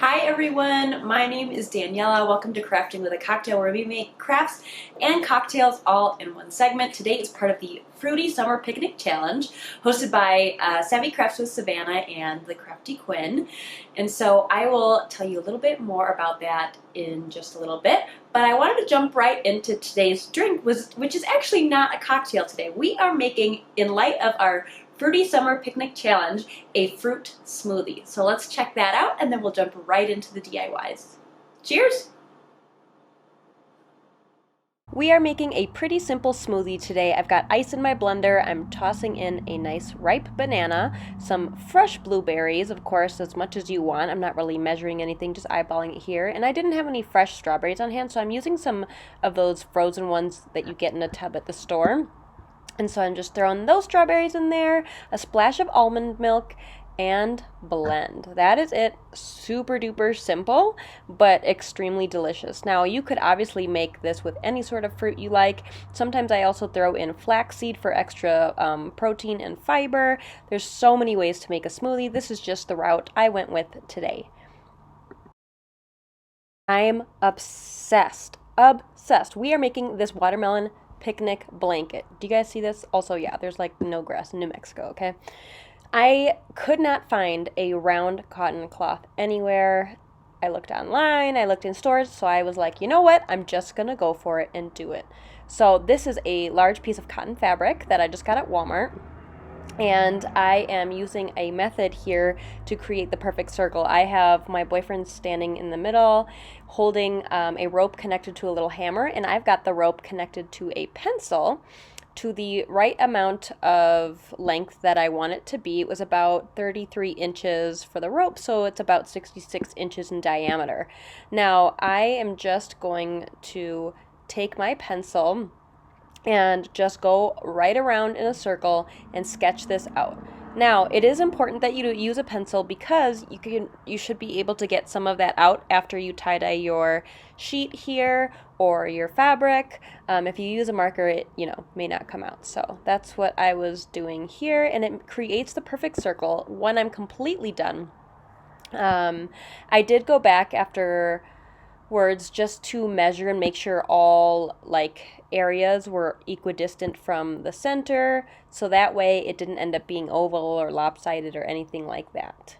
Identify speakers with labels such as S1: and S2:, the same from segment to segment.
S1: Hi everyone, my name is Daniela. Welcome to Crafting with a Cocktail, where we make crafts and cocktails all in one segment. Today is part of the Fruity Summer Picnic Challenge, hosted by Savvy Crafts with Savannah and the Crafty Quinn. And so I will tell you a little bit more about that in just a little bit. But I wanted to jump right into today's drink, which is actually not a cocktail today. We are making, in light of our Fruity Summer Picnic Challenge, a fruit smoothie. So let's check that out and then we'll jump right into the DIYs. Cheers! We are making a pretty simple smoothie today. I've got ice in my blender. I'm tossing in a nice ripe banana, some fresh blueberries, of course, as much as you want. I'm not really measuring anything, just eyeballing it here. And I didn't have any fresh strawberries on hand, so I'm using some of those frozen ones that you get in a tub at the store. And so I'm just throwing those strawberries in there, a splash of almond milk, and blend. That is it. Super duper simple, but extremely delicious. Now, you could obviously make this with any sort of fruit you like. Sometimes I also throw in flaxseed for extra protein and fiber. There's so many ways to make a smoothie. This is just the route I went with today. I'm obsessed. Obsessed. We are making this watermelon picnic blanket. Do you guys see this? Also, yeah, there's like no grass in New Mexico, okay? I could not find a round cotton cloth anywhere. I looked online, I looked in stores, so I was like, you know what? I'm just gonna go for it and do it. So this is a large piece of cotton fabric that I just got at Walmart. And I am using a method here to create the perfect circle. I have my boyfriend standing in the middle, holding a rope connected to a little hammer, and I've got the rope connected to a pencil to the right amount of length that I want it to be. It was about 33 inches for the rope, so it's about 66 inches in diameter. Now, I am just going to take my pencil and just go right around in a circle and sketch this out. Now, it is important that you use a pencil because you should be able to get some of that out after you tie-dye your sheet here or your fabric. If you use a marker, it may not come out. So that's what I was doing here, and it creates the perfect circle when I'm completely done. I did go back afterwards just to measure and make sure all areas were equidistant from the center, so that way it didn't end up being oval or lopsided or anything like that.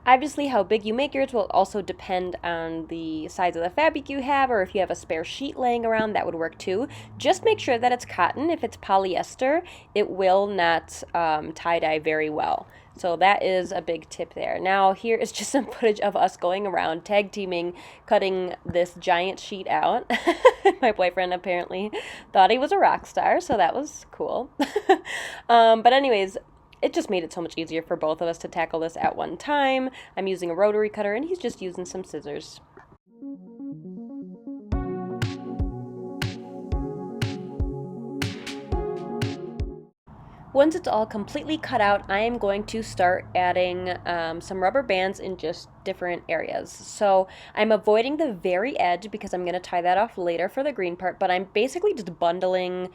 S1: Obviously, how big you make yours will also depend on the size of the fabric you have, or if you have a spare sheet laying around, that would work too. Just make sure that it's cotton. If it's polyester, it will not tie-dye very well. So that is a big tip there. Now, here is just some footage of us going around, tag teaming, cutting this giant sheet out. My boyfriend apparently thought he was a rock star, so that was cool. But anyways, it just made it so much easier for both of us to tackle this at one time. I'm using a rotary cutter, and he's just using some scissors. Once it's all completely cut out, I am going to start adding some rubber bands in just different areas. So I'm avoiding the very edge because I'm going to tie that off later for the green part, but I'm basically just bundling,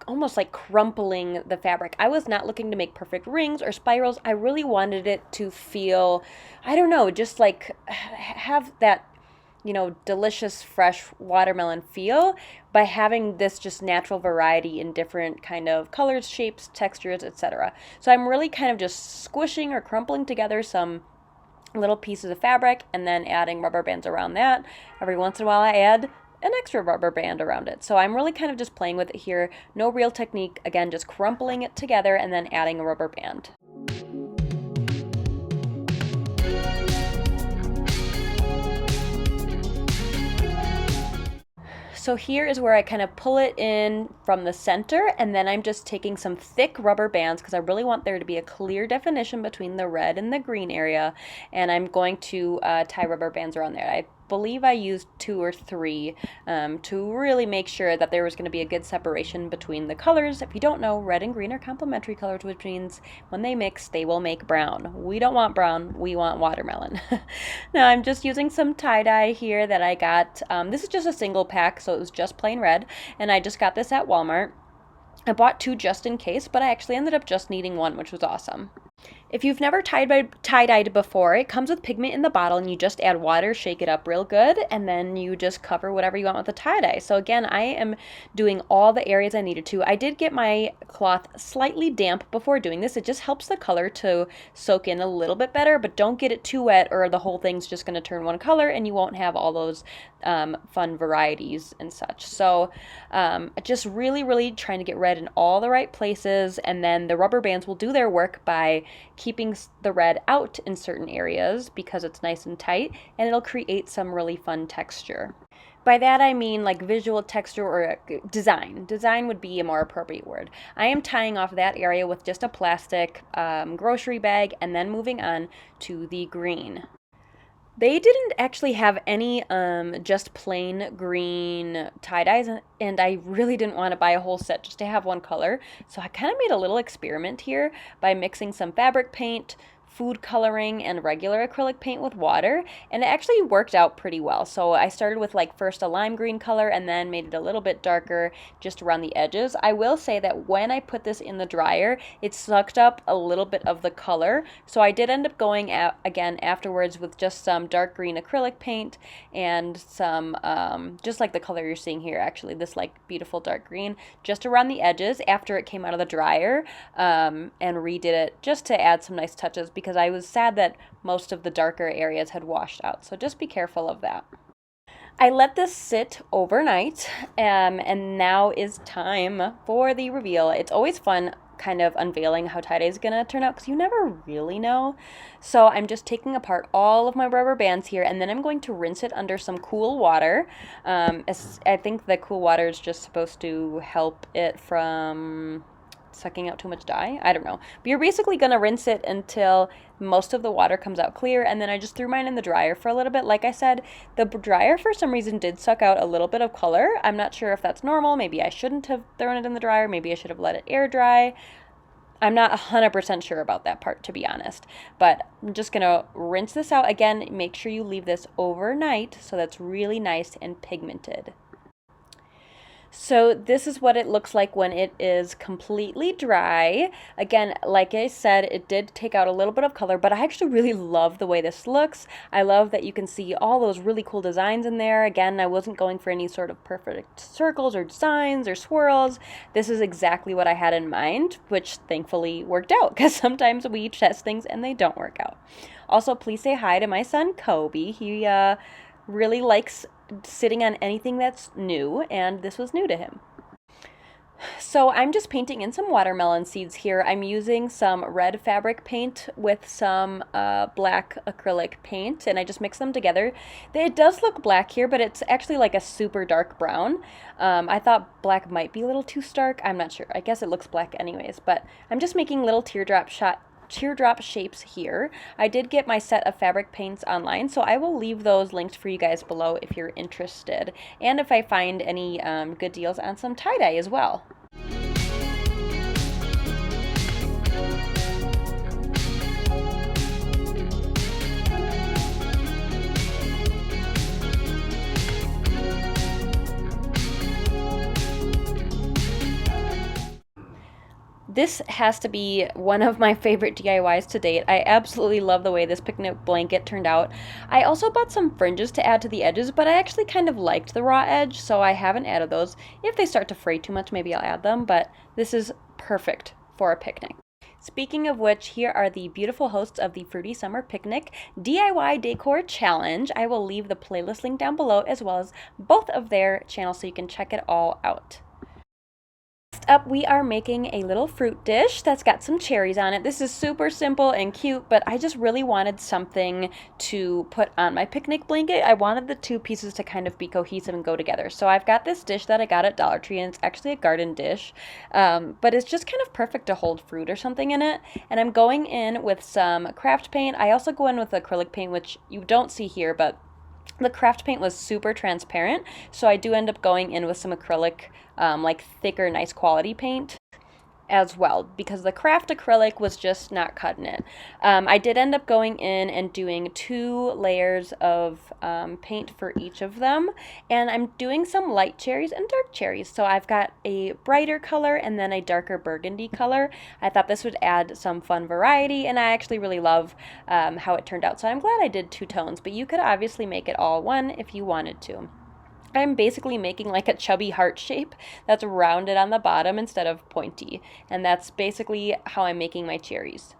S1: almost like crumpling the fabric. I was not looking to make perfect rings or spirals. I really wanted it to feel, I don't know, just like have that delicious fresh watermelon feel by having this just natural variety in different kind of colors, shapes, textures, etc. So I'm really kind of just squishing or crumpling together some little pieces of fabric and then adding rubber bands around that. Every once in a while I add an extra rubber band around it. So I'm really kind of just playing with it here. No real technique. Again, just crumpling it together and then adding a rubber band. So here is where I kind of pull it in from the center, and then I'm just taking some thick rubber bands because I really want there to be a clear definition between the red and the green area, and I'm going to tie rubber bands around there. I believe I used 2 or 3 to really make sure that there was going to be a good separation between the colors. If you don't know, red and green are complementary colors, which means when they mix, they will make brown. We don't want brown, we want watermelon. Now I'm just using some tie-dye here that I got. This is just a single pack, so it was just plain red, and I just got this at Walmart. I bought 2 just in case, but I actually ended up just needing 1, which was awesome. If you've never tie-dyed before, it comes with pigment in the bottle and you just add water, shake it up real good, and then you just cover whatever you want with the tie-dye. So again, I am doing all the areas I needed to. I did get my cloth slightly damp before doing this. It just helps the color to soak in a little bit better, but don't get it too wet or the whole thing's just going to turn one color and you won't have all those fun varieties and such. So just really trying to get red in all the right places, and then the rubber bands will do their work by keeping the red out in certain areas because it's nice and tight, and it'll create some really fun texture. By that I mean like visual texture or design. Design would be a more appropriate word. I am tying off that area with just a plastic grocery bag and then moving on to the green. They didn't actually have any just plain green tie-dyes, and I really didn't want to buy a whole set just to have one color. So I kind of made a little experiment here by mixing some fabric paint, food coloring, and regular acrylic paint with water, and it actually worked out pretty well. So I started with like first a lime green color and then made it a little bit darker just around the edges. I will say that when I put this in the dryer, it sucked up a little bit of the color, so I did end up going out again afterwards with just some dark green acrylic paint and some just like the color you're seeing here, actually this like beautiful dark green just around the edges after it came out of the dryer, and redid it just to add some nice touches because I was sad that most of the darker areas had washed out. So just be careful of that. I let this sit overnight, and now is time for the reveal. It's always fun kind of unveiling how tie-dye is gonna turn out because you never really know. So I'm just taking apart all of my rubber bands here, and then I'm going to rinse it under some cool water. I think the cool water is just supposed to help it from sucking out too much dye. I don't know. But you're basically going to rinse it until most of the water comes out clear, and then I just threw mine in the dryer for a little bit. Like I said, the dryer for some reason did suck out a little bit of color. I'm not sure if that's normal. Maybe I shouldn't have thrown it in the dryer. Maybe I should have let it air dry. I'm not 100% sure about that part, to be honest. But I'm just going to rinse this out. Again, make sure you leave this overnight so that's really nice and pigmented. So this is what it looks like when it is completely dry. Again, like I said, it did take out a little bit of color, but I actually really love the way this looks. I love that you can see all those really cool designs in there. Again, I wasn't going for any sort of perfect circles or designs or swirls. This is exactly what I had in mind, which thankfully worked out because sometimes we test things and they don't work out. Also, please say hi to my son, Kobe. He really likes sitting on anything that's new, and this was new to him. So I'm just painting in some watermelon seeds here. I'm using some red fabric paint with some black acrylic paint, and I just mix them together. It does look black here, but it's actually like a super dark brown. I thought black might be a little too stark. I'm not sure. I guess it looks black anyways, but I'm just making little teardrop shapes here. I did get my set of fabric paints online, so I will leave those linked for you guys below if you're interested, and if I find any good deals on some tie-dye as well. This has to be one of my favorite DIYs to date. I absolutely love the way this picnic blanket turned out. I also bought some fringes to add to the edges, but I actually kind of liked the raw edge, so I haven't added those. If they start to fray too much, maybe I'll add them, but this is perfect for a picnic. Speaking of which, here are the beautiful hosts of the Fruity Summer Picnic DIY Decor Challenge. I will leave the playlist link down below as well as both of their channels so you can check it all out. Next up, we are making a little fruit dish that's got some cherries on it. This is super simple and cute, but I just really wanted something to put on my picnic blanket. I wanted the two pieces to kind of be cohesive and go together. So I've got this dish that I got at Dollar Tree, and it's actually a garden dish, but it's just kind of perfect to hold fruit or something in it. And I'm going in with some craft paint. I also go in with acrylic paint, which you don't see here, but the craft paint was super transparent, so I do end up going in with some acrylic, like thicker, nice quality paint. as well because the craft acrylic was just not cutting it. I did end up going in and doing 2 layers of paint for each of them, and I'm doing some light cherries and dark cherries. So I've got a brighter color and then a darker burgundy color. I thought this would add some fun variety, and I actually really love how it turned out. So I'm glad I did 2 tones, but you could obviously make it all one if you wanted to. I'm basically making like a chubby heart shape that's rounded on the bottom instead of pointy. And that's basically how I'm making my cherries.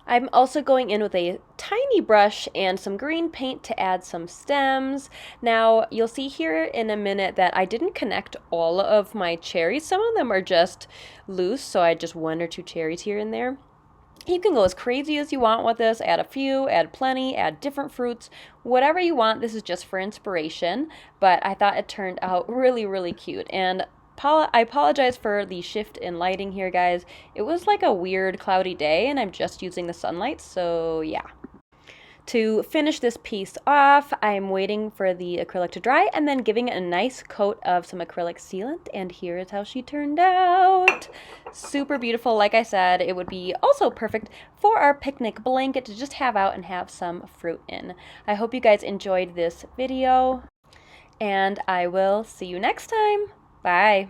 S1: I'm also going in with a tiny brush and some green paint to add some stems. Now, you'll see here in a minute that I didn't connect all of my cherries. Some of them are just loose, so I just 1 or 2 cherries here and there. You can go as crazy as you want with this, add a few, add plenty, add different fruits, whatever you want. This is just for inspiration, but I thought it turned out really, really cute. And I apologize for the shift in lighting here, guys. It was like a weird cloudy day, and I'm just using the sunlight, so yeah. To finish this piece off, I'm waiting for the acrylic to dry and then giving it a nice coat of some acrylic sealant, and here is how she turned out. Super beautiful. Like I said, it would be also perfect for our picnic blanket to just have out and have some fruit in. I hope you guys enjoyed this video, and I will see you next time. Bye.